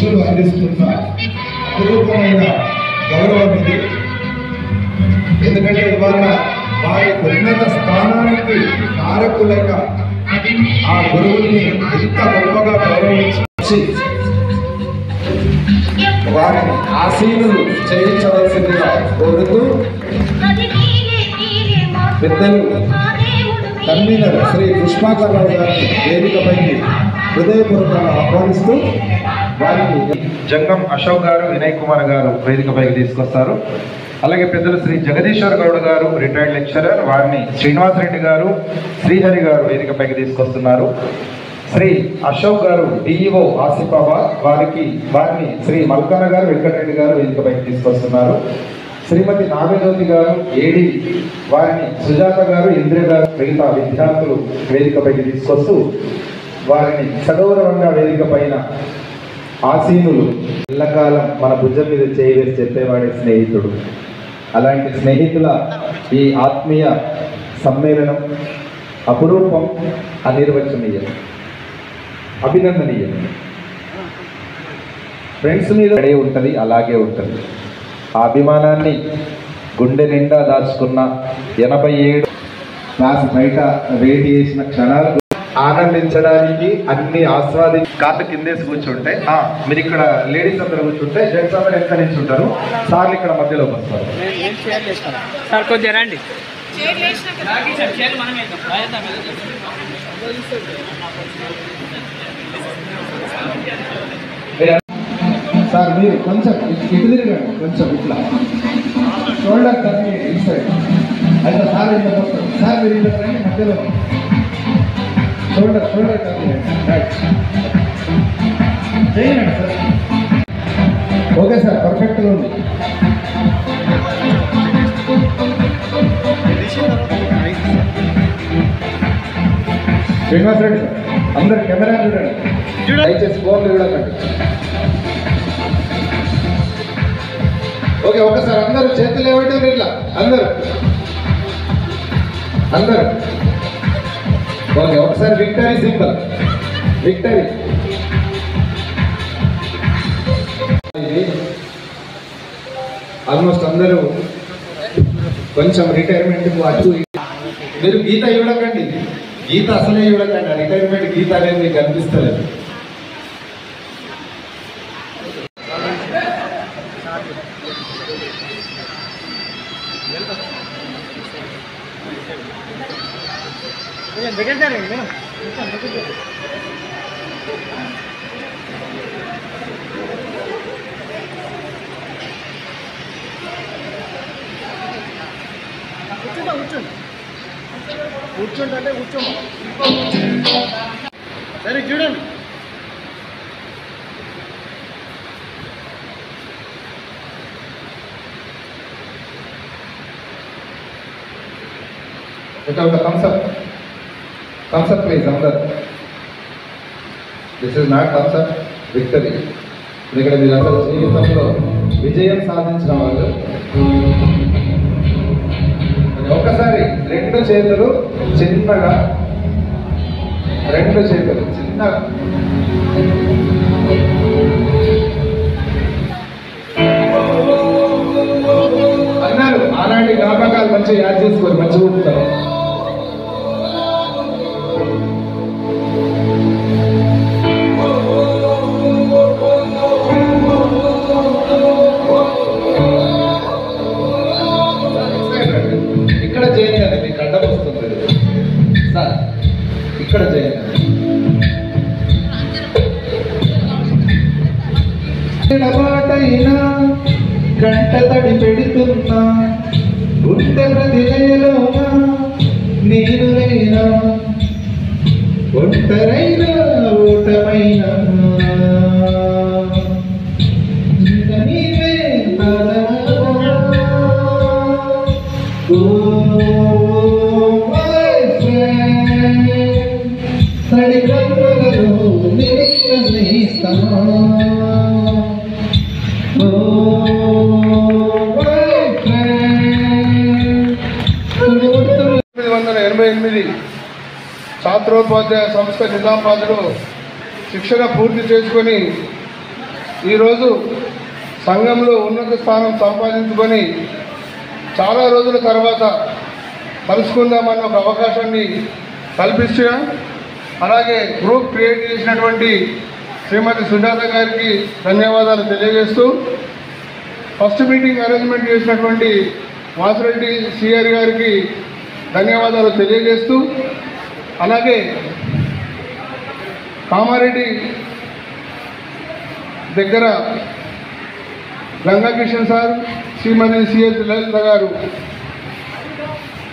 శిష్యులు అందిస్తున్న అపురూపమైన గౌరవం ఇది. ఎందుకంటే ఇవాళ వారి ఉన్నత స్థానానికి కారకులైన ఆ గురువుల్ని ఎంత గొప్పగా గౌరవించి వారిని ఆశీనులు చేయించవలసిందిగా కోరుతూ పెద్దలు కన్వీనర్ శ్రీ పుష్పాకర్రావు గారిని వేదికపైకి హృదయపూర్వకంగా ఆహ్వానిస్తూ వారికి జంగం అశోక్ గారు, వినయ్ కుమార్ గారు వేదికపైకి తీసుకొస్తారు. అలాగే పెద్దలు శ్రీ జగదీశ్వర్ గౌడ్ గారు రిటైర్డ్ లెక్చరర్, వారిని శ్రీనివాసరెడ్డి గారు, శ్రీహరి గారు వేదికపైకి తీసుకొస్తున్నారు. శ్రీ అశోక్ గారు డిఈఓ ఆసిఫాబాద్, వారిని శ్రీ మల్కాన గారు, వెంకటరెడ్డి గారు వేదికపైకి తీసుకొస్తున్నారు. శ్రీమతి నాగజ్యోతి గారు ఏడి, వారిని సుజాత గారు, ఇంద్ర గారు, మిగతా విద్యార్థులు వేదికపైకి తీసుకొస్తూ వారిని సగౌరవంగా వేదిక పైన ఆసీనులు. ఎల్లకాలం మన భుజం మీద చేయవేసి చెప్పేవాడే స్నేహితుడు. అలాంటి స్నేహితుల ఈ ఆత్మీయ సమ్మేళనం అపురూపం, అనిర్వచనీయం, అభినందనీయం. ఫ్రెండ్స్ మీద ఉంటుంది, అలాగే ఉంటుంది. ఆ అభిమానాన్ని గుండె నిండా దాచుకున్న 87 క్లాస్ బయట వేడి చేసిన క్షణాలు ఆనందించడానికి అన్ని ఆస్వాదించి కార్డు కిందేసి కూర్చుంటే, మీరు ఇక్కడ లేడీస్ అందరూ కూర్చుంటే జెంట్స్ అందరూ ఎంత నుంచి ఉంటారు, సార్లు ఇక్కడ మధ్యలోకి వస్తారు. సార్ మీరు కొంచెం ఇటు తిరగండి, కొంచెం ఇట్లా షోల్డర్ తగ్గి ఇటు సైడ్ అయితే సార్ ఇంత వస్తారు. సార్ మీరు ఇంత రండి, మధ్యలో షోల్డర్ తగ్గి చేయండి సార్. ఓకే సార్, పర్ఫెక్ట్గా ఉంది. శ్రీనివాస్ రెడ్డి సార్, అందరు కెమెరా చూడండి, దయచేసి ఫోన్లు చూడకండి. ఓకే, ఒకసారి అందరూ చేతులు ఇవ్వటం ఇట్లా అందరూ ఓకే. ఒకసారి విక్టరీ సింబల్, విక్టరీ. ఆల్మోస్ట్ అందరూ కొంచెం రిటైర్మెంట్ అటు. మీరు గీత ఇవ్వకండి, గీత అసలే ఇవ్వకండి. రిటైర్మెంట్ గీత అనేది మీకు కనిపిస్తలేదు. కూర్చోండి, కూర్చోండి. సరే చూడండి. thumbs up please. This is not thumbs up, victory. ఇక్కడ మీరు అసలు జీవితంలో విజయం సాధించిన వాళ్ళు. ఒకసారి రెండు చేతులు చిన్నగా అన్నారు. ఆనాటి జ్ఞాపకాలు మంచిగా యాడ్ చేసుకోరు, మంచిగా ఉంటారు. ఇక్కడ చేయండి, మీకు అడ్డం వస్తుంది సార్. ఇక్కడ చేయండి. బాటైనా గంట తడి పెడుతున్నా, గుండె ప్రతిలయలోనా నేను లేనా, ఒంటరైనా ఓటమైనా నీవే తడి కన్నులలో నిరీక్షిస్తామా. 1988 ఛాత్రోపాధ్యాయ సంస్థ నిజామాబాద్లో శిక్షణ పూర్తి చేసుకొని ఈరోజు సంఘంలో ఉన్నత స్థానం సంపాదించుకొని చాలా రోజుల తర్వాత కలుసుకుందామన్న ఒక అవకాశాన్ని కల్పించిన, అలాగే గ్రూప్ క్రియేట్ చేసినటువంటి శ్రీమతి సుజాత గారికి ధన్యవాదాలు తెలియజేస్తూ, ఫస్ట్ మీటింగ్ అరేంజ్మెంట్ చేసినటువంటి వాసిరెడ్డి సిఆర్ గారికి ధన్యవాదాలు తెలియజేస్తూ, అలాగే కామారెడ్డి దగ్గర గంగాకిషన్ సార్, శ్రీమతి సిఎస్ లలిత గారు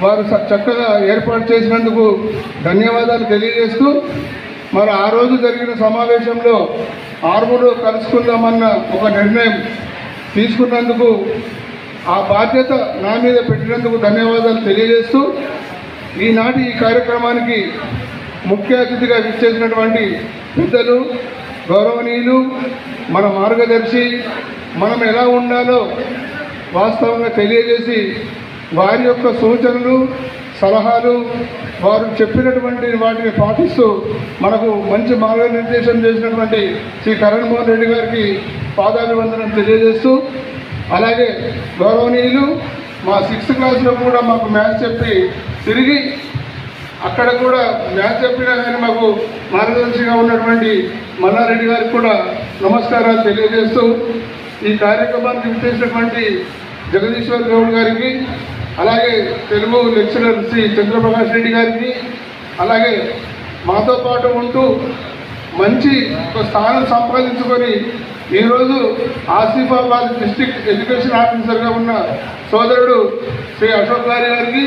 వారు చక్కగా ఏర్పాటు చేసినందుకు ధన్యవాదాలు తెలియజేస్తూ, మరి ఆ రోజు జరిగిన సమావేశంలో ఆర్మూరు కలుసుకుందామన్న ఒక నిర్ణయం తీసుకున్నందుకు ఆ బాధ్యత నా మీద పెట్టినందుకు ధన్యవాదాలు తెలియజేస్తూ, ఈనాటి ఈ కార్యక్రమానికి ముఖ్య అతిథిగా విచ్చేసినటువంటి పెద్దలు, గౌరవనీయులు, మన మార్గదర్శి, మనం ఎలా ఉండాలో వాస్తవంగా తెలియజేసి వారి యొక్క సూచనలు, సలహాలు, వారు చెప్పినటువంటి వాటిని పాటిస్తూ మనకు మంచి మార్గనిర్దేశం చేసినటువంటి శ్రీ కరణ్ మోహన్ రెడ్డి గారికి పాదాభివందనం తెలియజేస్తూ, అలాగే గౌరవనీయులు మా 6th క్లాస్లో కూడా మాకు మ్యాథ్స్ చెప్పి తిరిగి అక్కడ కూడా మ్యాథ్స్ చెప్పినా కానీ మాకు మార్గదర్శిగా ఉన్నటువంటి మల్లారెడ్డి గారికి కూడా నమస్కారాలు తెలియజేస్తూ, ఈ కార్యక్రమానికి విచ్చేసినటువంటి జగదీశ్వర్ గౌడ్ గారికి, అలాగే తెలుగు లెక్చరర్ శ్రీ చంద్రప్రకాష్ రెడ్డి గారికి, అలాగే మాతో పాటు ఉంటూ మంచి ఒక స్థానం సంపాదించుకొని ఈరోజు ఆసిఫాబాద్ డిస్ట్రిక్ట్ ఎడ్యుకేషన్ ఆఫీసర్గా ఉన్న సోదరుడు శ్రీ అశోక్ గారికి,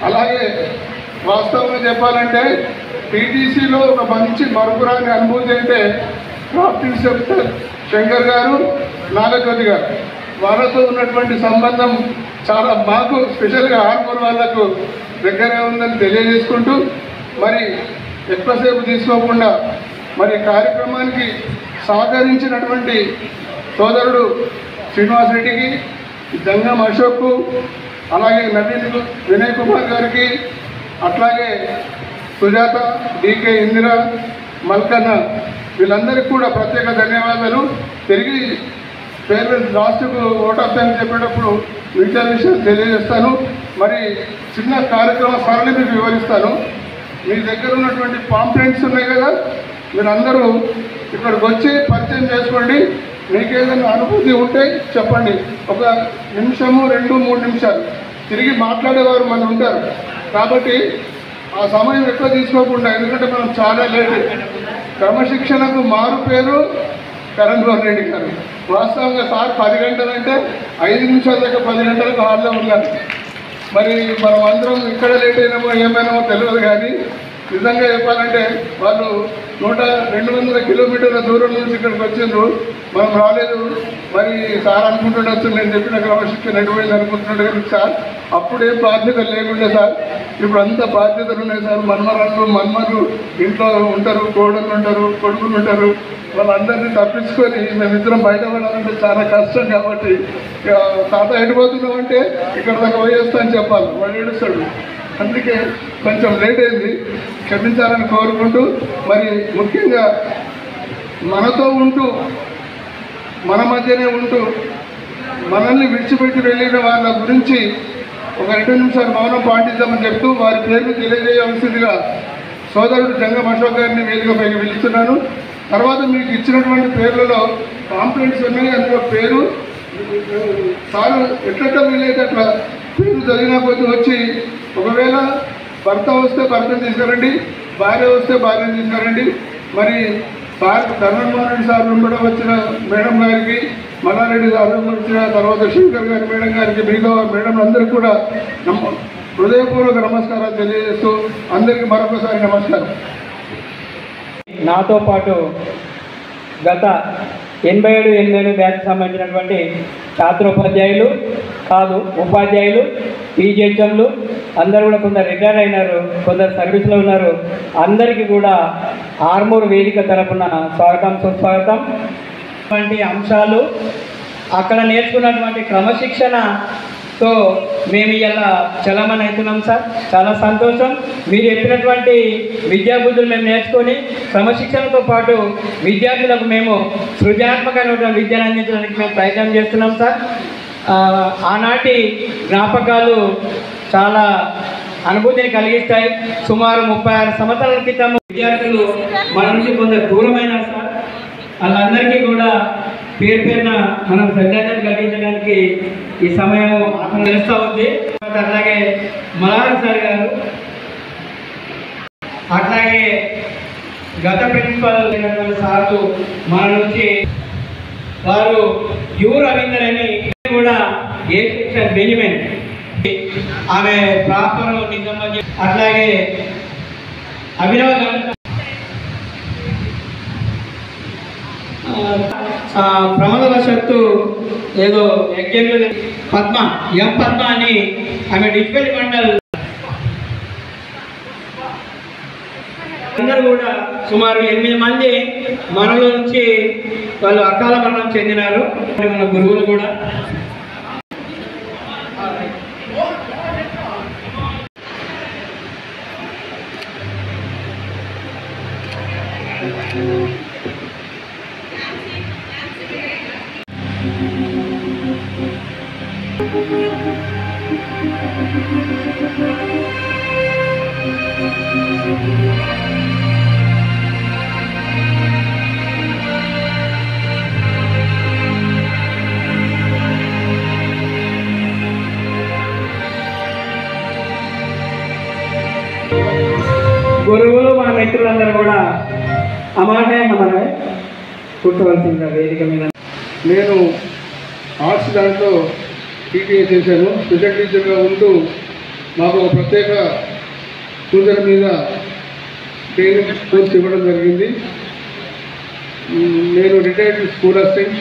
అలాగే వాస్తవంగా చెప్పాలంటే పీటీసీలో ఒక మంచి మరపురాని అనుభూతి అంటే క్రాఫ్ట్ ఇన్స్ట్రక్టర్ శంకర్ గారు, నాగజ్యోతి గారు, వాళ్ళతో ఉన్నటువంటి సంబంధం చాలా మాకు స్పెషల్గా ఆర్మూర్ వాళ్లకు దగ్గర ఉందని తెలియజేసుకుంటూ, మరి ఎక్కువసేపు తీసుకోకుండా మరి కార్యక్రమానికి సహకరించినటువంటి సోదరుడు శ్రీనివాస్ రెడ్డికి, జంగం అశోక్కు, అలాగే నవీన్ వినయ్ కుమార్ గారికి, అట్లాగే సుజాత, డికే ఇందిర, మల్కన్న, వీళ్ళందరికీ కూడా ప్రత్యేక ధన్యవాదాలు. తిరిగి పేరెంట్స్ లాస్ట్కు ఓట్ ఆఫ్ థ్యాంక్స్ చెప్పేటప్పుడు మిగతా విషయాలు తెలియజేస్తాను. మరి చిన్న కార్యక్రమ సరళి మీకు వివరిస్తాను. మీ దగ్గర ఉన్నటువంటి పాంప్లెంట్స్ ఉన్నాయి కదా, మీరందరూ ఇక్కడికి వచ్చి పరిచయం చేసుకోండి. మీకు ఏదైనా అనుభూతి ఉంటే చెప్పండి. ఒక నిమిషము, 2-3 నిమిషాలు తిరిగి మాట్లాడేవారు మనం ఉంటారు కాబట్టి ఆ సమయం ఎక్కువ తీసుకోకుండా, ఎందుకంటే మనం చాలా లేట్. క్రమశిక్షణకు మారు పేరు కరణ్ మోహన్ రెడ్డి గారు. వాస్తవంగా సార్ 10 గంటలంటే 5 నిమిషాల దాకా 10 గంటలకు హాల్లో ఉన్నారు. మరి మనం అందరం ఇక్కడ లేట్ అయినామో ఏమైనామో తెలియదు, కానీ నిజంగా చెప్పాలంటే వాళ్ళు 100-200 కిలోమీటర్ల దూరం నుంచి ఇక్కడికి వచ్చిండ్రు, మనం రాలేదు. మరి సార్ అనుకుంటుండొచ్చు నేను చెప్పిన క్రమశిక్షణ ఎటువైంది అనుకుంటున్నాడు, కానీ సార్ అప్పుడేం బాధ్యతలు లేకుండే సార్, ఇప్పుడు అంత బాధ్యతలు ఉన్నాయి సార్. మన్మలు ఇంట్లో ఉంటారు, కోడళ్ళు ఉంటారు, కొడుకులు ఉంటారు, వాళ్ళందరినీ తప్పించుకొని మేమిద్దరం బయట పడాలంటే చాలా కష్టం. కాబట్టి తాత ఎటుపోతున్నామంటే ఇక్కడ దాకా పోయేస్తా అని చెప్పాలి, వాడు ఏడుస్తాడు. అందుకే కొంచెం లేట్ అయింది, క్షమించాలని కోరుకుంటూ, మరి ముఖ్యంగా మనతో ఉంటూ మన మధ్యనే ఉంటూ మనల్ని విడిచిపెట్టి వెళ్ళిన వాళ్ళ గురించి ఒక 2 నిమిషాలు మౌనం పాటిద్దామని చెప్తూ వారి పేర్లు తెలియజేయవలసిందిగా సోదరుడు జంగం అశోక్ గారిని వేదికపైకి పిలుస్తున్నాను. తర్వాత మీకు ఇచ్చినటువంటి పేర్లలో కాంప్లైంట్స్ ఉన్నాయి, అందులో పేరు సార్ ఎట్లా వీలైతే అట్లా పేరు చదివిన కొద్ది వచ్చి, ఒకవేళ భర్త వస్తే భర్తను తీసుకురండి, భార్య వస్తే భార్యను తీసుకురండి. మరి సార్ కరణ్ మోహన్ రెడ్డి సార్ కూడా వచ్చిన మేడం గారికి, మల్లారెడ్డి సార్ వచ్చిన తర్వాత శంకర్ గారి మేడం గారికి, మిగతా మేడంలందరికీ కూడా హృదయపూర్వక నమస్కారాలు తెలియజేస్తూ అందరికీ మరొకసారి నమస్కారం. నాతో పాటు గత 87 బ్యాచ్ సంబంధించినటువంటి ఛాత్రోపాధ్యాయులు కాదు, ఉపాధ్యాయులు, పీజీహెచ్ఎంలు అందరూ కూడా కొందరు రిటైర్ అయినారు, కొందరు సర్వీస్లో ఉన్నారు. అందరికీ కూడా ఆర్మూర్ వేదిక తరపున స్వాగతం, సుస్వాగతం. అంశాలు అక్కడ నేర్చుకున్నటువంటి క్రమశిక్షణ సో మేము ఇలా చలమని అవుతున్నాం సార్. చాలా సంతోషం. మీరు చెప్పినటువంటి విద్యాబుద్ధులు మేము నేర్చుకొని క్రమశిక్షణతో పాటు విద్యార్థులకు మేము సృజనాత్మకమైన విద్యను అందించడానికి మేము ప్రయత్నం చేస్తున్నాం సార్. ఆనాటి జ్ఞాపకాలు చాలా అనుభూతిని కలిగిస్తాయి. సుమారు 36 సంవత్సరాల క్రితం విద్యార్థులు మన నుంచి కొంత దూరమైన సార్. వాళ్ళందరికీ కూడా పేరు పేరున మనం శ్రద్ధాంజలి కలిగించడానికి ఈ సమయం తెలుస్తూ ఉంది. అట్లాగే మలారా సార్ గారు, అట్లాగే గత ప్రిన్సిపల్ అయినటువంటి సార్లు మన నుంచి వారు యు రవీందర్ అని కూడా ఏ సెక్షన్ బెంజమిన్ ఆమె ప్రాపర్ నిజామాబాద్. అట్లాగే అభినవ్ ప్రమాదవశత్తు ఏదో ఎగ్జామ్లో పద్మ పద్మ అని ఆమె డిఫెక్ట్ మండల్ అందరూ కూడా సుమారు 8 మంది మనలో నుంచి వాళ్ళు అకాల మరణం చెందినారు. మన గురువులు కూడా గురువులు మన మిత్రులందరూ కూడా అమాయకమనే కూర్చోవలసిందిగా వేదిక మీద. నేను ఆర్ట్స్ దాంట్లో టీటీఏ చేశాను. స్పెషల్ టీచర్గా ఉంటూ మాకు ఒక ప్రత్యేక సూచన మీద ట్రైనింగ్ కోర్స్ ఇవ్వడం జరిగింది. నేను రిటైర్డ్ స్కూల్ అసిస్టెంట్.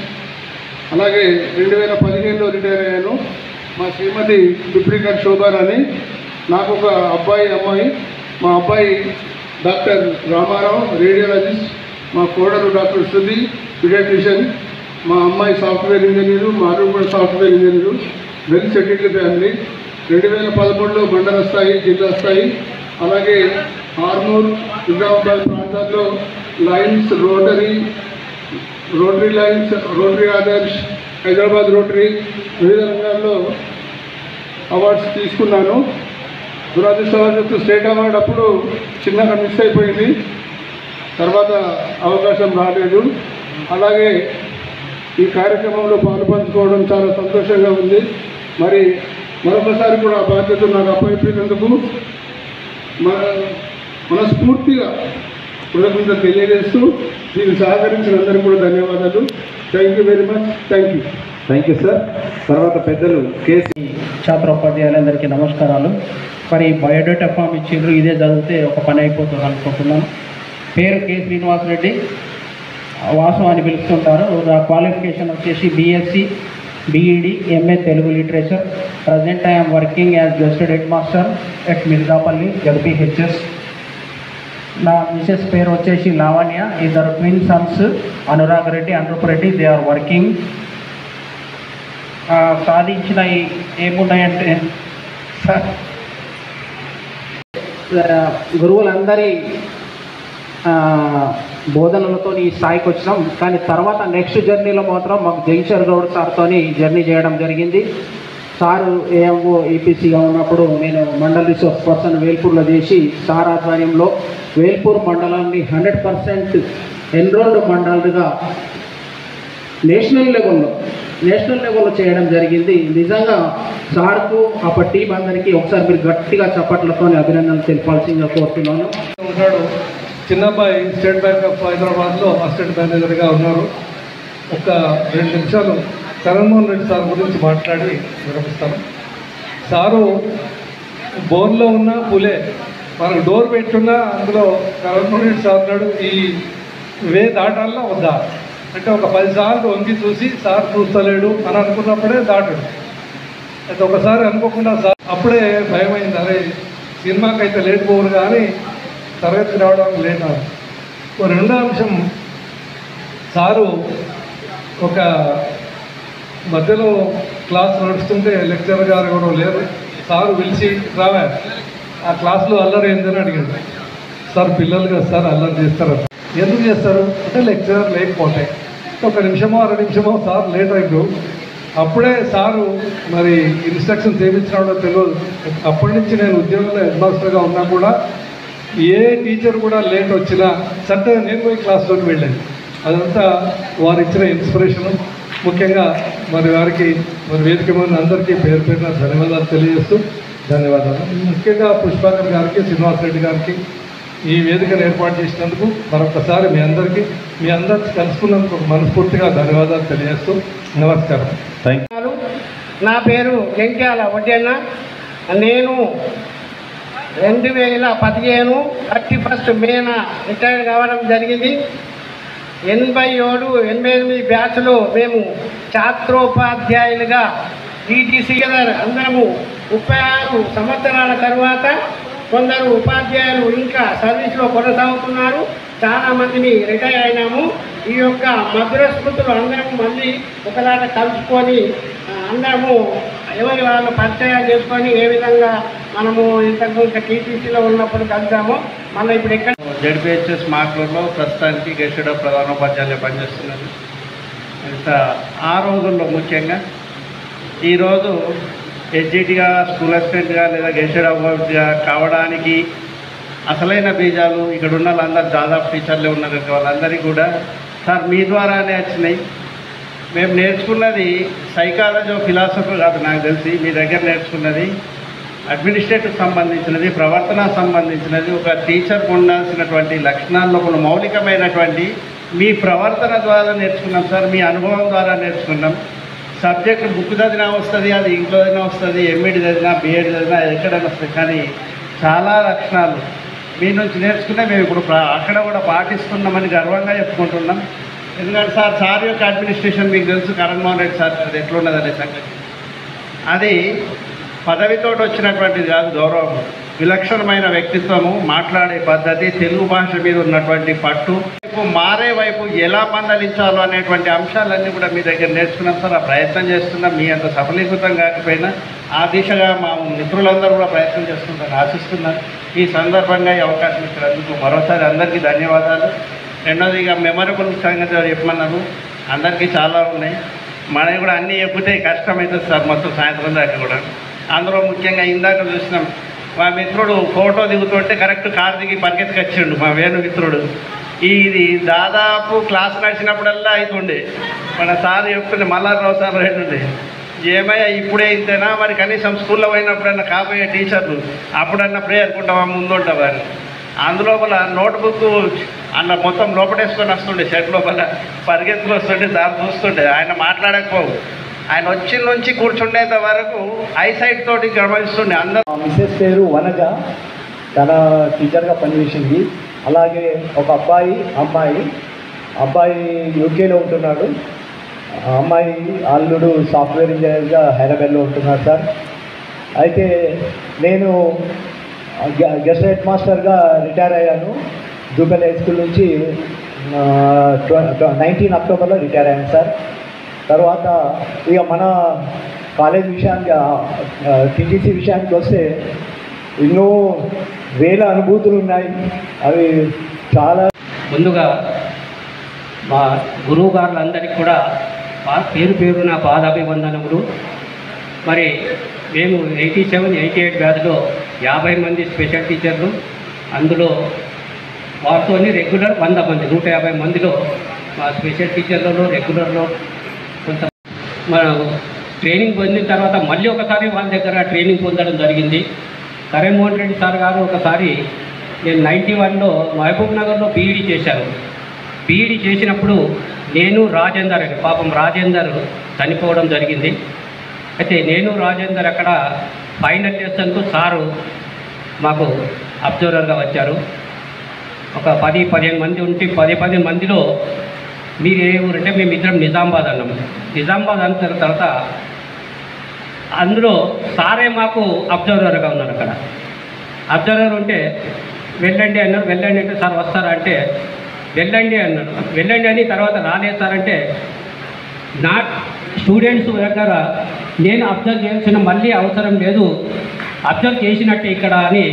అలాగే 2015లో రిటైర్ అయ్యాను. మా శ్రీమతి డిప్రికర్ శోభారాణి, నాకు ఒక అబ్బాయి అమ్మాయి. మా అబ్బాయి డాక్టర్ రామారావు రేడియాలజిస్ట్, మా కోడలు డాక్టర్ శృతి పీడియాట్రిషియన్, మా అమ్మాయి సాఫ్ట్వేర్ ఇంజనీరు, మా అల్లుడు కూడా software engineer. Well settled family. 2013లో మండల స్థాయి, జిల్లా స్థాయి, అలాగే ఆర్మూర్, నిజామాబాద్ ప్రాంతాల్లో Lions, Rotary Lions, Rotary Adarsh, Hyderabad Rotary వివిధ రంగాల్లో అవార్డ్స్ తీసుకున్నాను. దురదృష్టవశాత్తు స్టేట్ అవార్డు అప్పుడు చిన్నగా మిస్ అయిపోయింది. తర్వాత అవకాశం రాలేదు. అలాగే ఈ కార్యక్రమంలో పాలుపంచుకోవడం చాలా సంతోషంగా ఉంది. మరి మరొకసారి కూడా ఆ బాధ్యత నాకు అప్పగించినందుకు మనస్ఫూర్తిగా కృతజ్ఞత తెలియజేస్తూ దీన్ని సహకరించిన అందరికీ కూడా ధన్యవాదాలు. Thank you very much. Thank you sir. తర్వాత పెద్దలు కేసీ ఛాత్రోపాధ్యాయులందరికీ నమస్కారాలు. మరి బయోడేటా ఫామ్ ఇచ్చిండ్రు, ఇదే చదివితే ఒక పని అయిపోతుంది అనుకుంటున్నాను. పేరు కె శ్రీనివాసరెడ్డి, వాసు అని పిలుస్తుంటారు. క్వాలిఫికేషన్ వచ్చేసి BSc, BEd, MA Telugu literature. Present I am working as gazetted head master at Mirzapalli ZPHS. నా మిసెస్ పేరు వచ్చేసి లావణ్య. ఇద్దరు twin sons Anurag Reddy, Anoop Reddy. They are working. సాధించిన ఏమున్నాయంటే గురువులందరి బోధనలతో ఈ స్థాయికి వచ్చినాం. కానీ తర్వాత నెక్స్ట్ జర్నీలో మాత్రం మాకు జగదీశ్వర్ గౌడ్ సార్తో జర్నీ చేయడం జరిగింది. సారు ఏఎంఓ ఈపీసీగా ఉన్నప్పుడు నేను మండల్ రిసోర్స్ పర్సన్ వేల్పూర్లో చేసి సార్ ఆధ్వర్యంలో వేల్పూర్ మండలాన్ని 100% ఎన్రోల్డ్ మండలుగా నేషనల్ లెవెల్లో చేయడం జరిగింది. నిజంగా సార్కు అప్పటి టీం అందరికీ ఒకసారి మీరు గట్టిగా చప్పట్లతో అభినందనలు తెలపాల్సిందిగా కోరుతున్నాను. ఉన్నాడు చిన్నబ్బాయి స్టేట్ బ్యాంక్ ఆఫ్ హైదరాబాద్లో అసిస్టెంట్ మేనేజర్గా ఉన్నారు. ఒక 2 నిమిషాలు జగన్మోహన్ రెడ్డి సార్ గురించి మాట్లాడి విరమిస్తాను. సారు బోర్లో ఉన్న పులే, మనకు డోర్ పెట్టున్నా అందులో జగన్మోహన్ రెడ్డి సార్ ఉన్నాడు, ఈ వే దాటాలన్నా వద్దా అంటే ఒక 10 సార్లు వంగి చూసి సార్ చూస్తలేడు అని అనుకున్నప్పుడే దాటాడు. అయితే ఒకసారి అనుకోకుండా సార్ అప్పుడే భయమైంది, అరే సినిమాకి అయితే లేట్ పోరు కానీ తరగతికి రావడానికి లేట్ అవ్వదు. రెండో అంశం, సారు ఒక మధ్యలో క్లాస్ నడుస్తుంటే లెక్చరర్ గారు ఎవరో లేరు, సారు పిలిచి రావా ఆ క్లాస్లో అల్లరి ఏందని అడిగాడు. సార్ పిల్లలు కదా సార్ అల్లరి చేస్తారు. ఎందుకు చేస్తారు అంటే లెక్చరర్ లేకపోతే. ఒక నిమిషమో 2 నిమిషమో సార్ లేట్ అయిపోయి అప్పుడే సారు మరి ఇన్స్ట్రక్షన్స్ ఏమిచ్చినాడో తెలియదు. అప్పటి నుంచి నేను ఉద్యోగంలో హెడ్ మాస్టర్గా ఉన్నా కూడా ఏ టీచర్ కూడా లేట్ వచ్చినా చక్కగా నేను పోయి క్లాస్లోకి వెళ్ళాను. అదంతా వారు ఇచ్చిన ఇన్స్పిరేషను. ముఖ్యంగా మరి వారికి మరి వేదిక మంది అందరికీ పేరు పేరున ధన్యవాదాలు తెలియజేస్తూ ధన్యవాదాలు. ముఖ్యంగా పుష్పాకర్ గారికి, శ్రీనివాసరెడ్డి గారికి ఈ వేదికను ఏర్పాటు చేసినందుకు మరొకసారి మీ అందరికీ కలుసుకున్నందుకు మనస్ఫూర్తిగా ధన్యవాదాలు తెలియజేస్తూ నమస్కారం. నా పేరు వెంక్యాల వడ్డన్న. నేను 2015 31 మేన రిటైర్ కావడం జరిగింది. 87-88 బ్యాచ్లో మేము ఛాత్రోపాధ్యాయులుగా ఈటీసీ అందరము 36 సంవత్సరాల తర్వాత కొందరు ఉపాధ్యాయులు ఇంకా సర్వీస్లో కొనసాగుతున్నారు. చాలామందిని రిటైర్ అయినాము. ఈ యొక్క మధుర స్మృతులు అందరం మళ్ళీ ఒకలాగా కలుసుకొని అందరము ఎవరి వాళ్ళు పరిచయాలు చేసుకొని ఏ విధంగా మనము ఇంతకు ఇంకా టీటీసీలో ఉన్నప్పుడు కలిసామో మళ్ళీ ఇప్పుడు ఎక్కడ జడ్పిహెచ్ఎస్ మార్కులలో ప్రస్తుతానికి గెస్టెడ్ ప్రధానోపాధ్యాయులు పనిచేస్తున్నారు. ఆ రోజుల్లో ముఖ్యంగా ఈరోజు హెచ్జిటిగా, స్కూల్ అసిస్టెంట్గా లేదా గెస్టెడ్ అవార్డుగా కావడానికి అసలైన బీజాలు ఇక్కడ ఉన్న వాళ్ళందరూ దాదాపు టీచర్లే ఉన్నారు. వాళ్ళందరికీ కూడా సార్ మీ ద్వారానే వచ్చినాయి. మేము నేర్చుకున్నది సైకాలజీ ఫిలాసఫీ కాదు, నాకు తెలిసి మీ దగ్గర నేర్చుకున్నది అడ్మినిస్ట్రేటివ్ సంబంధించినది, ప్రవర్తన సంబంధించినది, ఒక టీచర్కు ఉండాల్సినటువంటి లక్షణాల్లో కొన్ని మౌలికమైనటువంటి మీ ప్రవర్తన ద్వారా నేర్చుకున్నాం సార్. మీ అనుభవం ద్వారా నేర్చుకున్నాం. సబ్జెక్ట్ బుక్ చదివినా వస్తుంది, అది ఇంట్లో చదివినా వస్తుంది, ఎంఈడి చదివినా, బిఎడ్ చదివినా ఎక్కడైనా వస్తుంది. కానీ చాలా లక్షణాలు మీ నుంచి నేర్చుకునే మేము ఇప్పుడు అక్కడ కూడా పాటిస్తున్నామని గర్వంగా చెప్పుకుంటున్నాం. ఎందుకంటే సార్ యొక్క అడ్మినిస్ట్రేషన్ మీకు తెలుసు, కరణ్ మోహన్ రెడ్డి సార్ అది ఎట్లున్నదనే సంగతి. అది పదవితో వచ్చినటువంటిది కాదు, గౌరవం, విలక్షణమైన వ్యక్తిత్వము, మాట్లాడే పద్ధతి, తెలుగు భాష మీద ఉన్నటువంటి పట్టు, మారే వైపు ఎలా మందలించాలో అనేటువంటి అంశాలన్నీ కూడా మీ దగ్గర నేర్చుకున్నాం సార్. ఆ ప్రయత్నం చేస్తున్నాం. మీ అంత సఫలీకృతం కాకపోయినా ఆ దిశగా మా మిత్రులందరూ కూడా ప్రయత్నం చేస్తుంటారని ఆశిస్తున్నాను. ఈ సందర్భంగా ఈ అవకాశం ఇచ్చినందుకు మరోసారి అందరికీ ధన్యవాదాలు. రెండోదిగా మెమరబుల్ సంగతి చెప్పమన్నారు, అందరికీ చాలా ఉన్నాయి. మనకి కూడా అన్నీ చెప్పితే కష్టమవుతుంది సార్ మొత్తం సాయంత్రం దాకా కూడా. అందులో ముఖ్యంగా ఇందాక చూసినాం, మా మిత్రుడు ఫోటో దిగుతుంటే కరెక్ట్ కారు దిగి పరిగెత్తుకొచ్చిండు మా వేణు మిత్రుడు. ఇది దాదాపు క్లాస్ నడిచినప్పుడల్లా అవుతుండే. మన సార్ చెప్తుండే, మల్లారావు సార్ రేటుండే, ఏమయ్యా ఇప్పుడే ఇంతేనా, మరి కనీసం స్కూల్లో పోయినప్పుడన్నా కాబోయే టీచర్లు అప్పుడన్నా ప్రేయర్ కుంటావా ముందుంటావా అని. అందులోపల నోట్బుక్ అన్న మొత్తం లోపటేసుకొని వస్తుండే, షర్ట్ లోపల పరిగెత్తులు వస్తుండే, సార్ చూస్తుండే. ఆయన మాట్లాడకపోవు, ఆయన వచ్చిన నుంచి కూర్చుండేంత వరకు ఐసైట్ తోటి గమనిస్తుండే అందరూ. మిస్సెస్ పేరు వనజ, తన టీచర్గా పనిచేసింది. అలాగే ఒక అబ్బాయి యూకేలో ఉంటున్నాడు. అమ్మాయి అల్లుడు సాఫ్ట్వేర్ ఇంజనీర్గా హైదరాబాద్లో ఉంటున్నాడు సార్. అయితే నేను గెస్ట్ హెడ్ మాస్టర్గా రిటైర్ అయ్యాను. జూబెల్ హై స్కూల్ నుంచి 19 అక్టోబర్లో రిటైర్ అయ్యాను సార్. తర్వాత ఇక మన కాలేజ్ విషయానికి, టీటీసీ విషయానికి వస్తే ఎన్నో వేల అనుభూతులు ఉన్నాయి. అవి చాలా. ముందుగా మా గురువు గారులందరికీ కూడా పేరు పేరు నా పాదాభివందనములు. మరి మేము 87-88 బ్యాచ్లో 50 మంది స్పెషల్ టీచర్లు, అందులో వారితో రెగ్యులర్ 100 మంది, 150 మందిలో మా స్పెషల్ టీచర్లలో రెగ్యులర్లో కొంత మనం ట్రైనింగ్ పొందిన తర్వాత మళ్ళీ ఒకసారి వాళ్ళ దగ్గర ట్రైనింగ్ పొందడం జరిగింది. కరణ్ మోహన్ రెడ్డి సార్ గారు ఒకసారి నేను 91లో మహబూబ్ నగర్లో బీఈడీ చేశాను. బీఈడీ చేసినప్పుడు నేను రాజేందర్ అని, పాపం రాజేందర్ చనిపోవడం జరిగింది. అయితే నేను రాజేందర్ అక్కడ ఫైనల్ చేసేందుకు సారు మాకు అబ్జర్వర్గా వచ్చారు. ఒక 10-15 మంది ఉంటే 10 మందిలో మీరు ఏ ఊరంటే మేము ఇద్దరం నిజామాబాద్ అన్నాము. నిజామాబాద్ అన్న తర్వాత అందులో సారే మాకు అబ్జర్వర్గా ఉన్నారు. అక్కడ అబ్జర్వర్ ఉంటే వెళ్ళండి అన్నారు. వెళ్ళండి అంటే సార్ వస్తారా అంటే వెళ్ళండి అన్నారు. వెళ్ళండి అని తర్వాత రాలేదు సార్ అంటే నా స్టూడెంట్స్ దగ్గర నేను అబ్జర్వ్ చేయాల్సిన మళ్ళీ అవసరం లేదు, అబ్జర్వ్ చేసినట్టే ఇక్కడ అని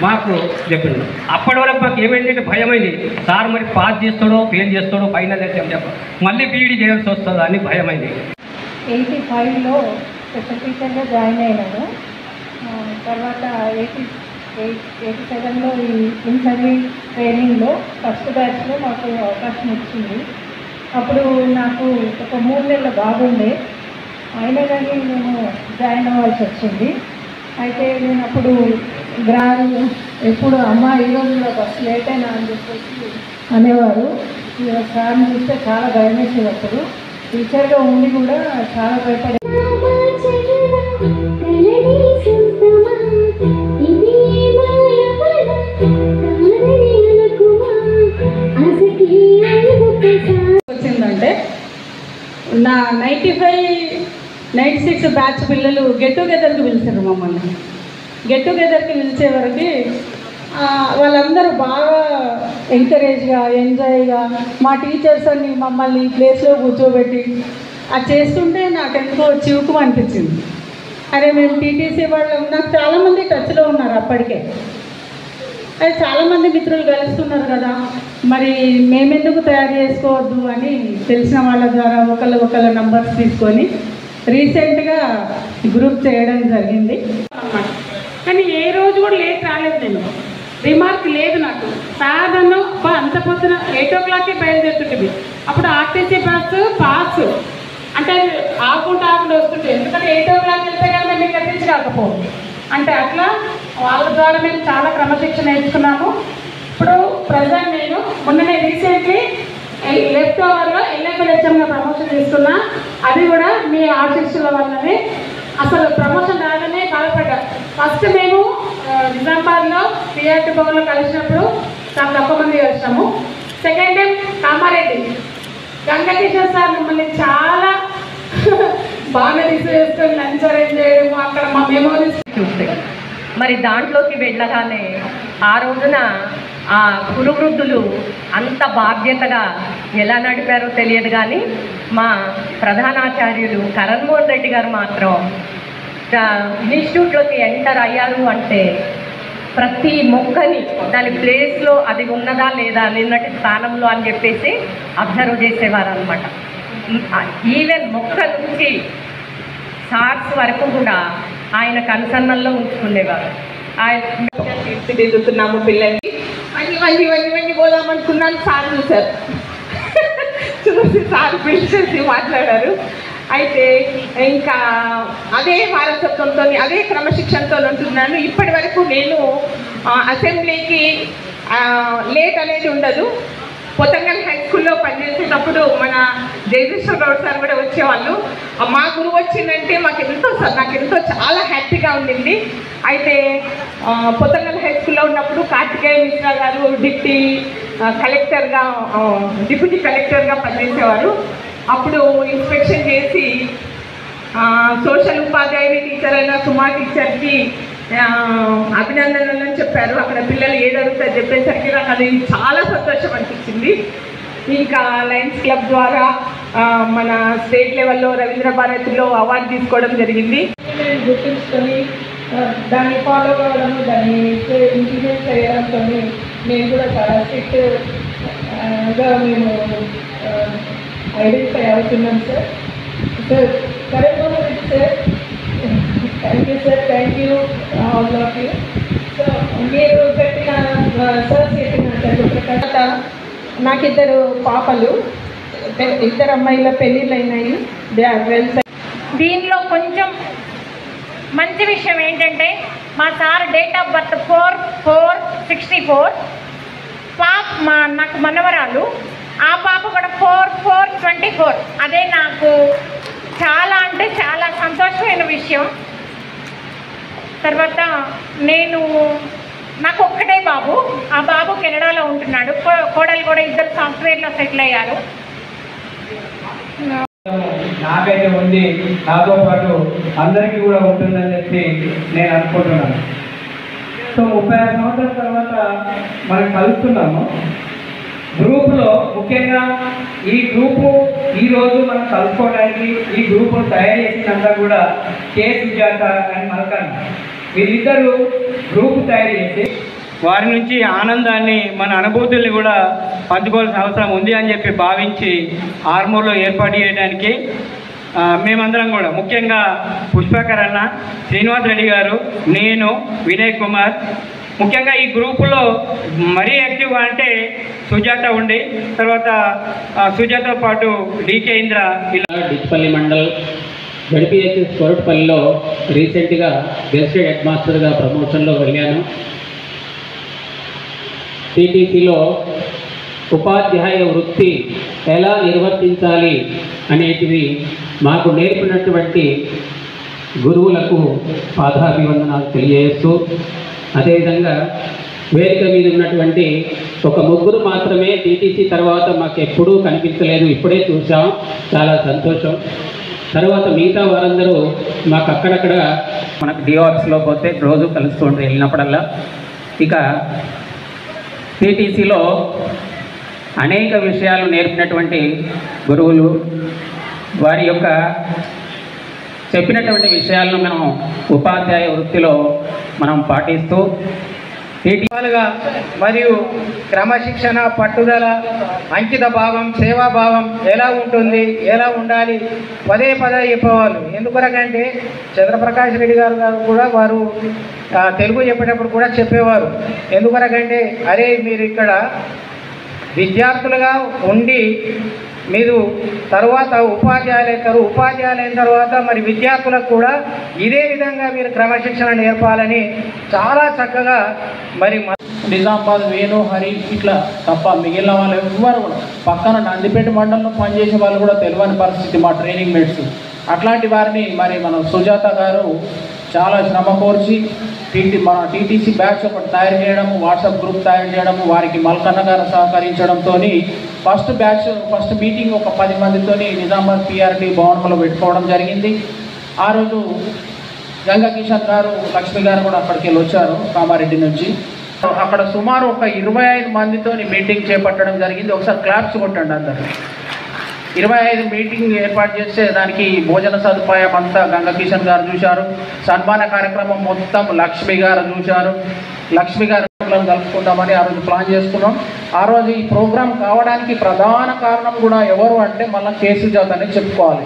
మాకు చెప్పింది. అప్పటి వరకు మాకు ఏమైందంటే భయమైంది, సార్ మరి పాస్ చేస్తాడో ఫెయిల్ చేస్తాడో ఫైనల్ ఎగ్జామ్ చెప్ప మళ్ళీ బీఈడీ చేయాల్సి వస్తుందా అని భయమైంది. 85లో స్పెషల్ టీచర్గా జాయిన్ అయినాను. తర్వాత 87లో ఈ ఇంటర్వ్యూ ట్రైనింగ్లో ఫస్ట్ బ్యాచ్లో మాకు అవకాశం వచ్చింది. అప్పుడు నాకు ఒక 3 నెలల బాగుండే, అయినా కానీ నేను జాయిన్ అవ్వాల్సి వచ్చింది. అయితే నేను అప్పుడు ఎప్పుడు అమ్మ ఈరోజు కూడా బస్సు లేట్ అయినా అని చెప్పేసి అనేవారు. సార్ని చూస్తే చాలా భయం వేసేది. అప్పుడు టీచర్గా ఉండి కూడా చాలా భయపడే. వచ్చిందంటే నా 95-96 బ్యాచ్ పిల్లలు గెట్ టుగెదర్కి పిలిచారు మమ్మల్ని. గెట్ టుగెదర్కి పిలిచే వరకు వాళ్ళందరూ బాగా ఎంకరేజ్గా ఎంజాయ్గా మా టీచర్స్ అన్ని మమ్మల్ని ప్లేస్లో కూర్చోబెట్టి అది చేస్తుంటే నాకు ఎంతో చివుకు అనిపించింది. అరే మేము టీటీసీ వాళ్ళం, నాకు చాలామంది టచ్లో ఉన్నారు అప్పటికే. అది చాలామంది మిత్రులు కలుస్తున్నారు కదా, మరి మేమెందుకు తయారు చేసుకోవద్దు అని తెలిసిన వాళ్ళ ద్వారా ఒకళ్ళ నంబర్స్ తీసుకొని రీసెంట్గా గ్రూప్ చేయడం జరిగింది. కానీ ఏ రోజు కూడా లేట్ రాలేదు, నేను రిమార్క్ లేదు నాకు. సాధారణం అంత పొద్దున 8 o'clockకే బయలుదేరుతుంటుంది. అప్పుడు ఆర్టీసీ బస్సు పాస్ అంటే ఆకుండా వస్తుంటే, ఎందుకంటే 8 o'clock వెళ్తే కనుక మీకు కట్టించి రాకపోవు అంటే అట్లా వాళ్ళ ద్వారా మేము చాలా క్రమశిక్షణ నేర్చుకున్నాము. ఇప్పుడు ప్రజెంట్ నేను మొన్ననే రీసెంట్లీ లెఫ్ట్ ఓవర్లో LFLHMగా ప్రమోషన్ తీసుకున్నా. అది కూడా మీ ఆశీస్సుల వల్లనే. అసలు ప్రమోషన్ రాగానే బాధపడ్డా. ఫస్ట్ మేము నిజామాబాద్లో PRT భవన్లో కలిసినప్పుడు చాలా తక్కువ మంది కలిసినాము. సెకండ్ టైం కామారెడ్డి గంగకిషోర్ సార్ మమ్మల్ని చాలా బాగా రిసీవ్ చేసుకొని లంచ్ అరేంజ్ చేయడం, అక్కడ మా మెమోరీస్ చూస్తే మరి దాంట్లోకి వెళ్ళగానే ఆ రోజున ఆ కురువృద్ధులు అంత బాధ్యతగా ఎలా నడిపారో తెలియదు, కానీ మా ప్రధానాచార్యులు కరణ్మోహన్ రెడ్డి గారు మాత్రం ఇన్స్టిట్యూట్లోకి ఎంటర్ అయ్యారు అంటే ప్రతి మొక్కని దాని ప్లేస్లో అది ఉన్నదా లేదా నిన్నటి స్థానంలో అని చెప్పేసి అబ్జర్వ్ చేసేవారు అనమాట. ఈవెన్ మొక్క నుంచి సార్స్ వరకు కూడా ఆయన కన్సర్నల్లో ఉంచుకునేవారు. తీర్చిదిద్దుతున్నాము పిల్లల్ని ఇవన్నీ పోదామనుకున్నాను. సార్ చూశారు, చూసి సార్ పిలిచేసి మాట్లాడారు. అయితే ఇంకా అదే వారసత్వంతో అదే క్రమశిక్షణతో ఉంటున్నాను. ఇప్పటి వరకు నేను అసెంబ్లీకి లేట్ అనేది ఉండదు. పొతంగల్ హై స్కూల్లో పనిచేసేటప్పుడు మన జయకృష్ణ రావు సార్ కూడా వచ్చేవాళ్ళు. మా గురువు వచ్చిందంటే నాకు ఎంతో చాలా హ్యాపీగా ఉండింది. అయితే పొతంగల్ హై స్కూల్లో ఉన్నప్పుడు కార్తికేయ మిశ్రా గారు డిప్యూటీ కలెక్టర్గా పనిచేసేవారు. అప్పుడు ఇన్స్పెక్షన్ చేసి సోషల్ ఉపాధ్యాయుని టీచర్ అయిన సుమా టీచర్కి అభినందనలు చెప్పారు. అక్కడ పిల్లలు ఏదడుగుతారు చెప్పేసరికి నాకు అది చాలా సంతోషం అనిపించింది. ఇంకా లయన్స్ క్లబ్ ద్వారా మన స్టేట్ లెవెల్లో రవీంద్ర భారతిలో అవార్డు తీసుకోవడం జరిగింది. గుర్తుంచుకొని దాన్ని ఫాలో కావడము, దాన్ని ఇంప్లిమెంట్ చేయడంతో నేను కూడా చాలా స్ట్రిక్ట్గా మేము ఐడెంటిఫై అవుతున్నాం సార్. సార్ కరెక్ట్గా sir, thank you sir, thank you all of you. So మీరు పెట్టిన సార్ చెప్పిన నాకు 2 పాపలు, 2 అమ్మాయిల పెళ్ళిళ్ళు అయినాయి. They are well. దీనిలో కొంచెం మంచి విషయం ఏంటంటే మా సార్ డేట్ ఆఫ్ బర్త్ 4/4/64. నాకు మనవరాలు, ఆ పాప కూడా 4/4/24. అదే నాకు చాలా అంటే చాలా సంతోషమైన విషయం. తర్వాత నాకు ఒక్కటే బాబు, ఆ బాబు కెనడాలో ఉంటున్నాడు. కోడలు కూడా 2 సాఫ్ట్వేర్లో సెటిల్ అయ్యారు. నాకైతే ఉంది, నాతో పాటు అందరికీ కూడా ఉంటుందని చెప్పి నేను అనుకుంటున్నాను. సో 36 సంవత్సరాల తర్వాత మనం కలుస్తున్నాము. గ్రూపులో ముఖ్యంగా ఈ గ్రూపు ఈరోజు మనం కలుసుకోవడానికి ఈ గ్రూపును తయారు చేసినంతా కూడా కే సుజాత అని మల్కన్ వీళ్ళిద్దరూ గ్రూపు తయారు చేసి వారి నుంచి ఆనందాన్ని మన అనుభూతుల్ని కూడా పంచుకోవాల్సిన అవసరం ఉంది అని చెప్పి భావించి ఆర్మూర్లో ఏర్పాటు చేయడానికి మేమందరం కూడా ముఖ్యంగా పుష్పకర్ అన్న, శ్రీనివాస్ రెడ్డి గారు, నేను, వినయ్ కుమార్, ముఖ్యంగా ఈ గ్రూపులో మరీ యాక్టివ్గా అంటే సుజాత ఉండి, తర్వాత సుజాతతో పాటు డీకే ఇంద్ర ఇలా డిచ్పల్లి మండల్ జడ్పీహెచ్ఎస్ కొరట్పల్లిలో రీసెంట్గా గెస్ట్ హెడ్ మాస్టర్గా ప్రమోషన్లో వెళ్ళాను. టీటీసీలో ఉపాధ్యాయ వృత్తి ఎలా నిర్వర్తించాలి అనేటివి మాకు నేర్పినటువంటి గురువులకు పాదాభివందనాలు తెలియజేస్తూ, అదేవిధంగా వేదిక మీద ఉన్నటువంటి ఒక ముగ్గురు మాత్రమే టీటీసీ తర్వాత మాకు ఎప్పుడూ కనిపించలేదు, ఇప్పుడే చూసాం, చాలా సంతోషం. తర్వాత మిగతా వారందరూ మాకు అక్కడక్కడ మనకు డిఆర్స్లో పోతే రోజు కలుస్తూ ఉంటారు వెళ్ళినప్పుడల్లా. ఇక టీటీసీలో అనేక విషయాలు నేర్పినటువంటి గురువులు వారి యొక్క చెప్పినటువంటి విషయాలను మనం ఉపాధ్యాయ వృత్తిలో మనం పాటిస్తూ టీటీలుగా మరియు క్రమశిక్షణ, పట్టుదల, అంకిత భావం, సేవాభావం ఎలా ఉంటుంది, ఎలా ఉండాలి పదే పదే చెప్పేవాళ్ళు. ఎందుకొరకంటే చంద్రప్రకాష్ రెడ్డి గారు కూడా వారు తెలుగు చెప్పేటప్పుడు కూడా చెప్పేవారు. ఎందుకొరకంటే అరే మీరు ఇక్కడ విద్యార్థులుగా ఉండి మీరు తర్వాత ఉపాధ్యాయులు అవుతారు, ఉపాధ్యాయులు అయిన తర్వాత మరి విద్యార్థులకు కూడా ఇదే విధంగా మీరు క్రమశిక్షణ నేర్పాలని చాలా చక్కగా మరి నిజామాబాద్, వేణు, హరి ఇట్లా తప్ప మిగిలిన వాళ్ళు ఎవ్వరు కూడా పక్కన నందిపేట మండలంలో పనిచేసే వాళ్ళు కూడా తెలియని పరిస్థితి మా ట్రైనింగ్ మేట్స్. అట్లాంటి వారిని మరి మన సుజాత గారు చాలా శ్రమ కోర్చి మన టీటీసీ బ్యాచ్ ఒకటి తయారు చేయడము, వాట్సాప్ గ్రూప్ తయారు చేయడము, వారికి మల్కన్న గారు సహకరించడంతో ఫస్ట్ మీటింగ్ ఒక 10 మందితో నిజామాబాద్ పిఆర్టీ భవనంలో పెట్టుకోవడం జరిగింది. ఆ రోజు గంగా కిషన్ గారు, లక్ష్మి గారు కూడా అక్కడికి వెళ్ళి వచ్చారు కామారెడ్డి నుంచి. అక్కడ సుమారు ఒక 25 మందితో మీటింగ్ చేపట్టడం జరిగింది. ఒకసారి క్లాప్స్ కొట్టండి అందరు. 25 మీటింగ్ ఏర్పాటు చేస్తే దానికి భోజన సదుపాయం అంతా గంగా కిషన్ గారు చూశారు. సన్మాన కార్యక్రమం మొత్తం లక్ష్మి గారు చూశారు. లక్ష్మి గారు కలుపుకుందామని ఆ రోజు ప్లాన్ చేసుకున్నాం. ఆ రోజు ఈ ప్రోగ్రాం కావడానికి ప్రధాన కారణం కూడా ఎవరు అంటే మళ్ళీ కేసు జాతని చెప్పుకోవాలి.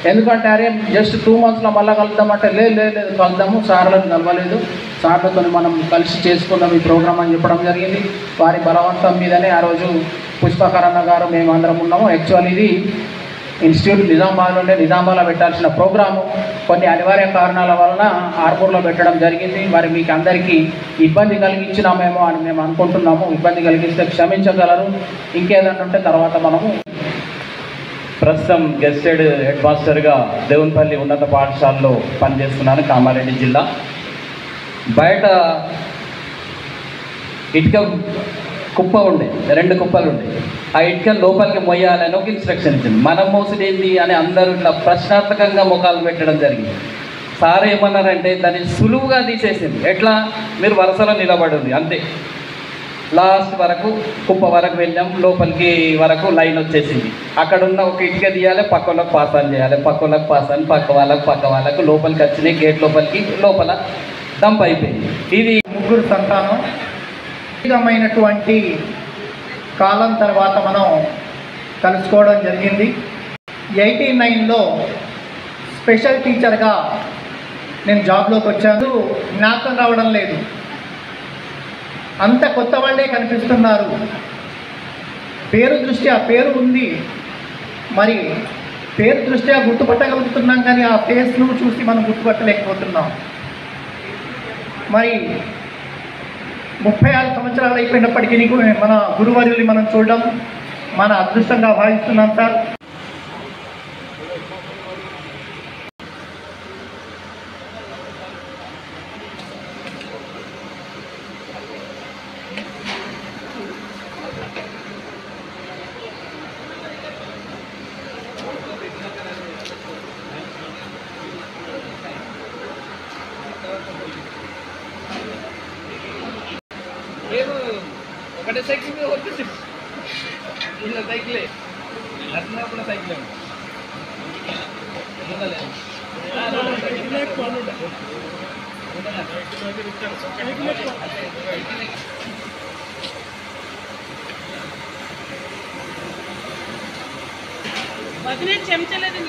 ఎందుకంటే అరే జస్ట్ 2 monthsలో మళ్ళీ కలుద్దామంటే లేదు కలుద్దాము, సార్లను కలవలేదు, సార్లతో మనం కలిసి చేసుకుందాం ఈ ప్రోగ్రాం అని చెప్పడం జరిగింది. వారి బలవంతం మీదనే ఆ రోజు పుష్పకరణ గారు మేమందరం ఉన్నాము. యాక్చువల్ ఇది ఇన్స్టిట్యూట్ నిజామాబాద్లో పెట్టాల్సిన ప్రోగ్రాము కొన్ని అనివార్య కారణాల వలన ఆర్మూర్లో పెట్టడం జరిగింది. మరి మీకు అందరికీ ఇబ్బంది కలిగించినామేమో అని మేము అనుకుంటున్నాము. ఇబ్బంది కలిగిస్తే క్షమించగలరు. ఇంకేదన్నా ఉంటే తర్వాత మనము. ప్రస్తుతం గెస్టెడ్ హెడ్ మాస్టర్గా దేవునిపల్లి ఉన్నత పాఠశాలలో పనిచేస్తున్నాను, కామారెడ్డి జిల్లా. బయట ఇటుక కుప్ప ఉండే, 2 కుప్పలు ఉండే. ఆ ఇటుక లోపలికి మొయ్యాలని ఒక ఇన్స్ట్రక్షన్ ఇచ్చింది. మనం మోసడేంది అని అందరూ ఇట్లా ప్రశ్నార్థకంగా ముఖాలు పెట్టడం జరిగింది. సార్ ఏమన్నారంటే దాన్ని సులువుగా తీసేసింది. ఎట్లా, మీరు వరుసలో నిలబడింది అంతే. లాస్ట్ వరకు కుప్ప వరకు వెళ్ళాం, లోపలికి వరకు లైన్ వచ్చేసింది. అక్కడ ఉన్న ఒక ఇటుక తీయాలి, పక్క వాళ్ళకి పాస్ ఆన్ చేయాలి, పక్క వాళ్ళకి పాస్ ఆన్, పక్క వాళ్ళకు లోపలికి వచ్చినాయి. గేట్ లోపలికి లోపల డంప్ అయిపోయింది. ఇది 3 సంతానం. విధమైనటువంటి కాలం తర్వాత మనం కలుసుకోవడం జరిగింది. 89లో స్పెషల్ టీచర్గా నేను జాబ్లోకి వచ్చాను. జ్ఞాపకం రావడం లేదు, అంత కొత్త వాళ్ళే కనిపిస్తున్నారు. పేరు దృష్ట్యా పేరు ఉంది, మరి పేరు దృష్ట్యా గుర్తుపట్టగలుగుతున్నాం, కానీ ఆ ఫేస్ను చూసి మనం గుర్తుపట్టలేకపోతున్నాం. మరి 36 సంవత్సరాలు అయిపోయినప్పటికీ మన గురువర్యుల్ని మనం చూడడం మన అదృష్టంగా భావిస్తున్నాం సార్. ఒకటే సెక్షన్ సైకిలే నచ్చినప్పుడు సైకిలే వదిలే చెంచలేదు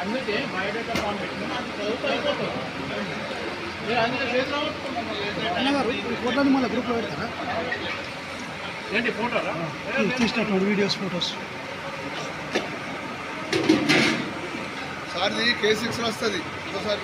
అందుకే బయోడేటా ఫామ్ పెట్టినా అది చదువుతూ అయిపోతుంది. మీరు అందుకే చేద్దాం ఫోటోని మళ్ళీ గ్రూప్లో పెడతారా? ఏంటి ఫోటోరా తీసినటువంటి వీడియోస్ ఫొటోస్ సార్ది K6 వస్తుంది ఒకసారి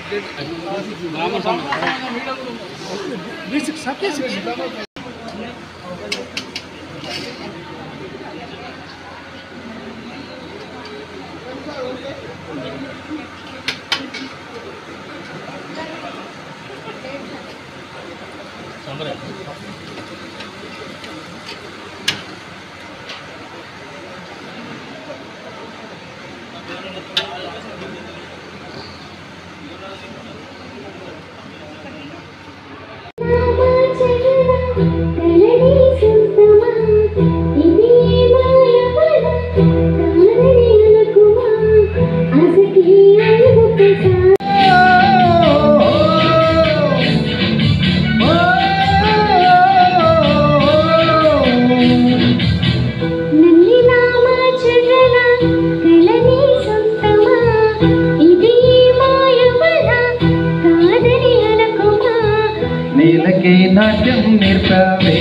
నీలకే నాట్యం నేర్పావే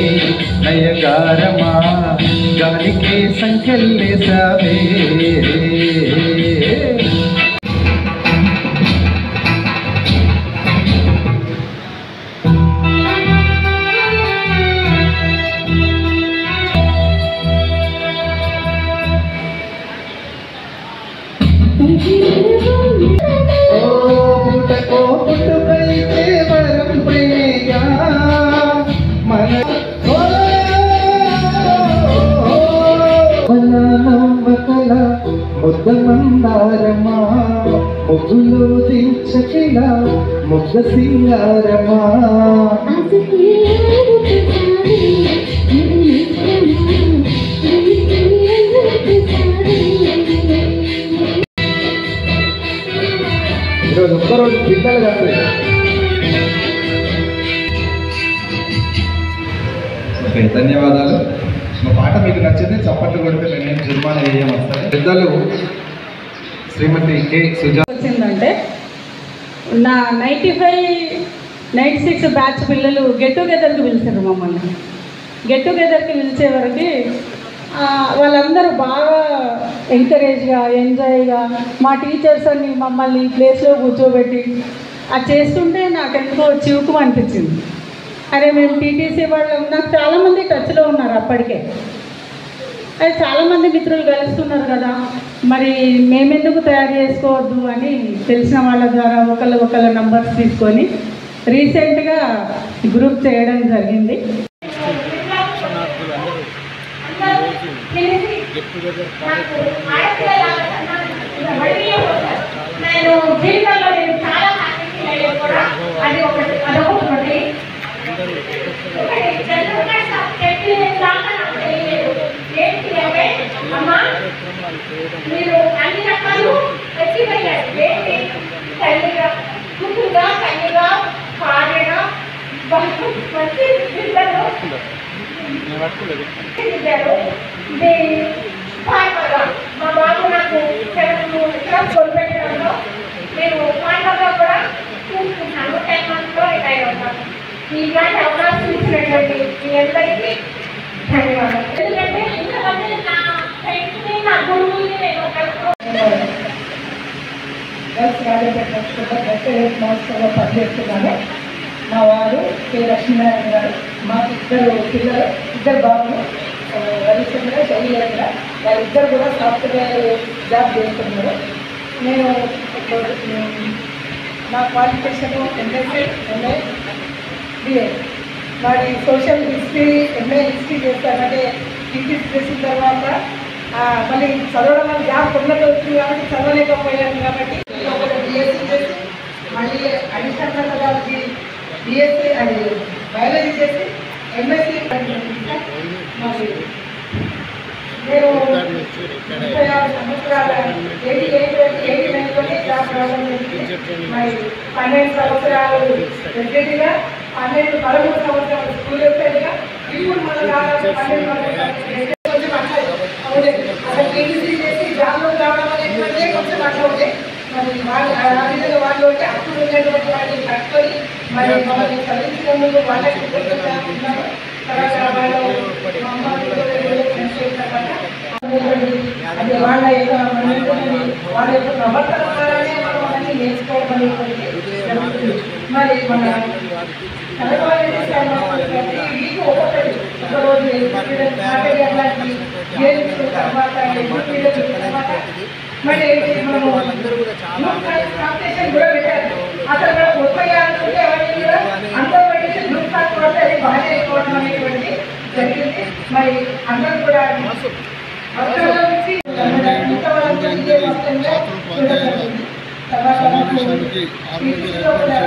నయగారమా గాలికే సంఖ్యలేసావే పుట్టుకైతే వరం ప్రేగా మన నవ్వకల ముద్ద మందారమా ముగ్గులు దించకిల ముగ్గ సింగారమా ఈరోజు ఒక్కరోజు పిల్లలు కాదు. ఓకే, ధన్యవాదాలు. మా పాట మీకు నచ్చింది చప్పట్లు కొడితే మేమేం జుర్మానా వేయమొస్తాయి. పెద్దలు శ్రీమతి కె సుజాత వచ్చిందంటే నా 95-96 బ్యాచ్ పిల్లలు గెట్ టుగెదర్కి పిలిచారు మమ్మల్ని. గెట్ టుగెదర్కి పిలిచే వరకు వాళ్ళందరూ బాగా ఎంకరేజ్గా ఎంజాయ్గా మా టీచర్స్ అన్ని మమ్మల్ని ప్లేస్లో కూర్చోబెట్టి అది చేస్తుంటే నాకు ఎందుకో చివుకు అనిపించింది. అరే మేము టీటీసీ వాళ్ళం, నాకు చాలామంది టచ్లో ఉన్నారు అప్పటికే. అది చాలామంది మిత్రులు కలుస్తున్నారు కదా, మరి మేమెందుకు తయారు చేసుకోవద్దు అని తెలిసిన వాళ్ళ ద్వారా ఒకళ్ళ నంబర్స్ తీసుకొని రీసెంట్గా గ్రూప్ చేయడం జరిగింది. నేను జీవితంలో నేను చాలా అది ఒకటి అదొకటి ఏంటి అంటే ప్రతి బిడ్డను ఇచ్చారు. ఇది పాటగా మా బాబు నాకు కొనిపెట్టడంలో నేను పాటగా కూడా చూసుకుంటాను. 10 months రిటైర్ అవుతాను. ఇలాంటి అవకాశం ఇచ్చినటువంటి మీ అందరికీ ధన్యవాదాలు. ఎందుకంటే ఇంతమంది నా ఫ్రెండ్స్ని నా గురువుని నేను గర్ల్స్ హెడ్ మాస్టర్గా పనిచేస్తున్నాను. మా వారు కె లక్ష్మీనారాయణ గారు, మాకు ఇద్దరు బాబులు రవిచంద్ర శైలేంద్ర, వాళ్ళిద్దరు కూడా సాఫ్ట్వేర్ జాబ్ చేస్తున్నారు. నేను నా క్వాలిఫికేషన్ ఎంఎస్సీ, ఎంఏ, బిఏ. మరి సోషల్ హిస్టరీ, ఎంఏ హిస్టరీ చేస్తానంటే టీటీసీ చేసిన తర్వాత మళ్ళీ చదవడం వల్ల జాబ్ తొందరగా వచ్చింది కాబట్టి చదవలేకపోయాను. కాబట్టి బిఎస్సీ చేసి మళ్ళీ అడిషనల్గా బిఎస్సీ అది బయాలజీ చేసి ఎంఎస్సీ మరి నేను 36 సంవత్సరాల 88 జాబ్ రావడం జరిగింది. మరి 12 సంవత్సరాలు రెగ్యులర్గా, 13 సంవత్సరాలు స్కూల్ వెళ్తాయిగా. ఇప్పుడు మన 12 కొంచెం అట్లా అసలు టీటీసీ చేసి జాబ్లో రావడం అనేటువంటి కొంచెం అట్లా ఉండే. మరి వాళ్ళు ఆ విధంగా వాళ్ళు ఉంటే అప్పుడు ఉన్నటువంటి వాళ్ళని కట్టుకొని మరి మమ్మల్ని చదివించినందుకు వాళ్ళకి ఉన్నాము. తర్వాత వాళ్ళు అది వాళ్ళ యొక్క వాళ్ళ యొక్క ప్రవర్తన ద్వారానే మనం అన్నీ నేర్చుకోవడం అనేటువంటి మరి మన వీక్ ఒక్కొక్కటి ఒకరోజు తర్వాత మరి మనము కాంపిటీషన్ కూడా పెట్టారు. అసలు మనం 30 అనుకుంటే అవన్నీ కూడా అందరూ పెట్టేసి గ్రూప్ కాకపోతే అది బాగా అయిపోవడం అనేటువంటి జరిగింది. మరి అందరూ కూడా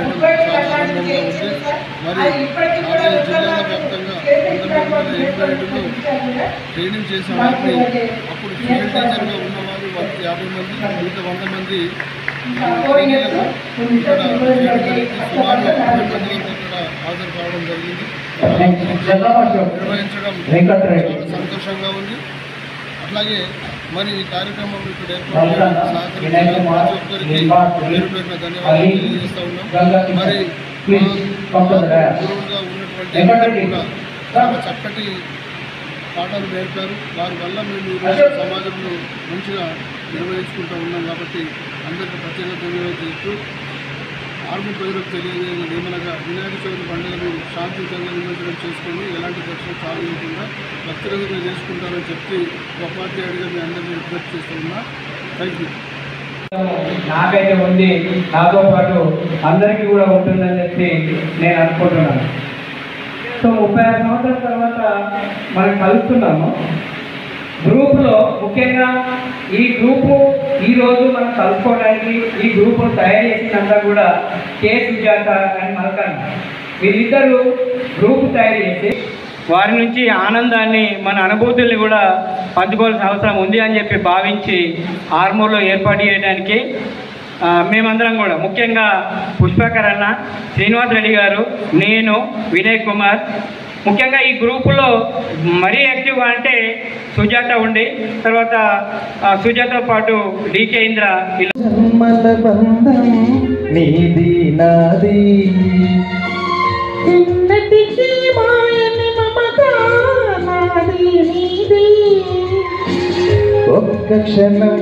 సమావేశానికి ట్రైనింగ్ చేసే వారిని అప్పుడు ఫీల్డ్ టీచర్గా ఉన్నవారు 50 మంది, మిగతా 100 మంది ఇక్కడ సుమారు 60 మంది ఇక్కడ హాజరు కావడం జరిగింది. నిర్వహించడం చాలా సంతోషంగా ఉంది. అట్లాగే మరి ఈ కార్యక్రమం ఇక్కడ ఏర్పాటు సహకరించిన ప్రతి ఒక్కరికి పేరు పేరున ధన్యవాదాలు తెలియజేస్తూ ఉన్నాం. మరి గురువులుగా ఉన్నటువంటి కూడా చాలా చక్కటి పాఠాలు నేర్పారు. వారి వల్ల మేము ఈరోజు సమాజంలో మంచిగా నిర్వహించుకుంటూ ఉన్నాం. కాబట్టి అందరికీ ప్రత్యేక ధన్యవాదాలు చెప్తూ ఆర్మీ ప్రజలకు తెలియజేయడం ఏమనగా వినాయక చవితి పండుగను శాంతియుతంగా నిమజ్జనం చేసుకొని ఎలాంటి ఖర్చులు చాలకుండా భక్తులుగా చేసుకుంటారని చెప్పి ఉపాధ్యాయుడిగా మీ అందరినీ విజ్ఞప్తి చేస్తూ ఉన్నా. Thank you. నాకైతే ఉంది, నాతో పాటు అందరికీ కూడా ఉంటుందని చెప్పి నేను అనుకుంటున్నాను. సో 36 సంవత్సరాల తర్వాత మనం కలుస్తున్నాము గ్రూపులో. ముఖ్యంగా ఈ గ్రూపు ఈరోజు మనం కలుసుకోవడానికి ఈ గ్రూపును తయారు చేసినంతా కూడా కె సుజాత అని మల్కన్ వీళ్ళిద్దరూ గ్రూపు తయారు చేసి వారి నుంచి ఆనందాన్ని, మన అనుభూతుల్ని కూడా పంచుకోవాల్సిన అవసరం ఉంది అని చెప్పి భావించి ఆర్మూర్లో ఏర్పాటు చేయడానికి మేమందరం కూడా ముఖ్యంగా పుష్పకర్ అన్న, శ్రీనివాస్ రెడ్డి గారు, నేను, వినయ్ కుమార్, ముఖ్యంగా ఈ గ్రూపులో మరీ యాక్టివ్గా అంటే సుజాత ఉండి, తర్వాత సుజాతతో పాటు డీకే ఇంద్ర. జన్మల బంధం నీది నాది, ఎన్నటికీ మాయని మమత నాది నీది, ఒక్క క్షణం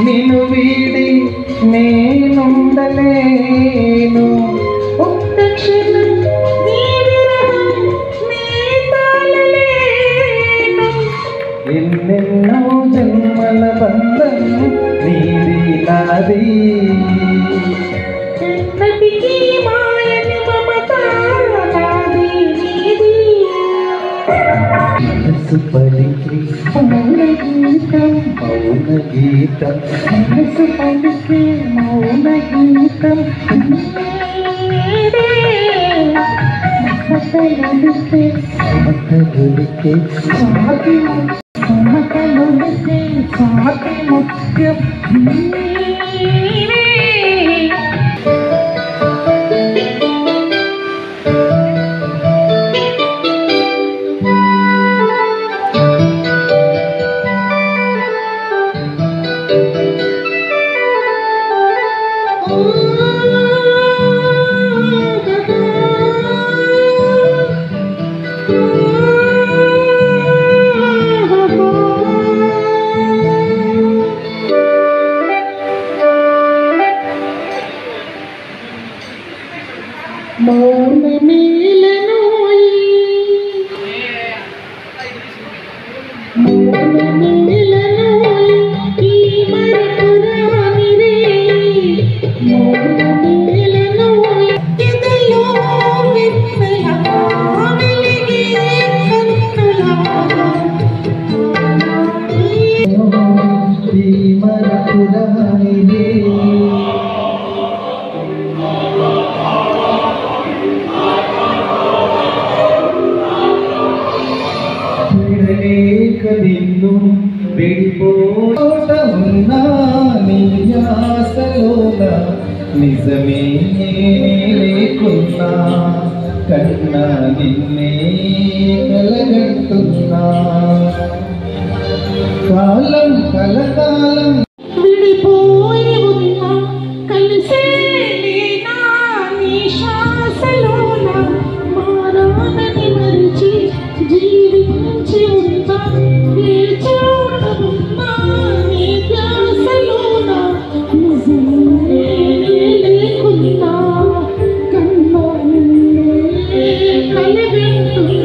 నిన్ను వీడి నేనుండలేను, ఒక్క క్షణం నీ విరహం నీ తాళలేను, ఎన్నెన్నో జన్మల బంధం నీది నాది, ఎన్నటికీ మాయని మమత నాది నీది, మనసు పలికి మౌన గీతం మౌన గీతం, మనసు పలికి మౌన గీతం మమతలులికే మమతలులికే స్వాతి మమతలులికే స్వాతి ముఖ్యం నీవే. నిజమే లేకున్నా కన్నా నిన్నే కలగంటున్నా కాలం కలకాలం విడిపోయి ఉన్నా కలిసే లేనా నీ శ్వాసలోన మారాలని మరిచి జీవించి ఉన్నా ఏ చోట ఉన్నా నీ ధ్యాసలోన నిజమే లేకున్నా కన్నా నిన్నే కలిగంటున్నా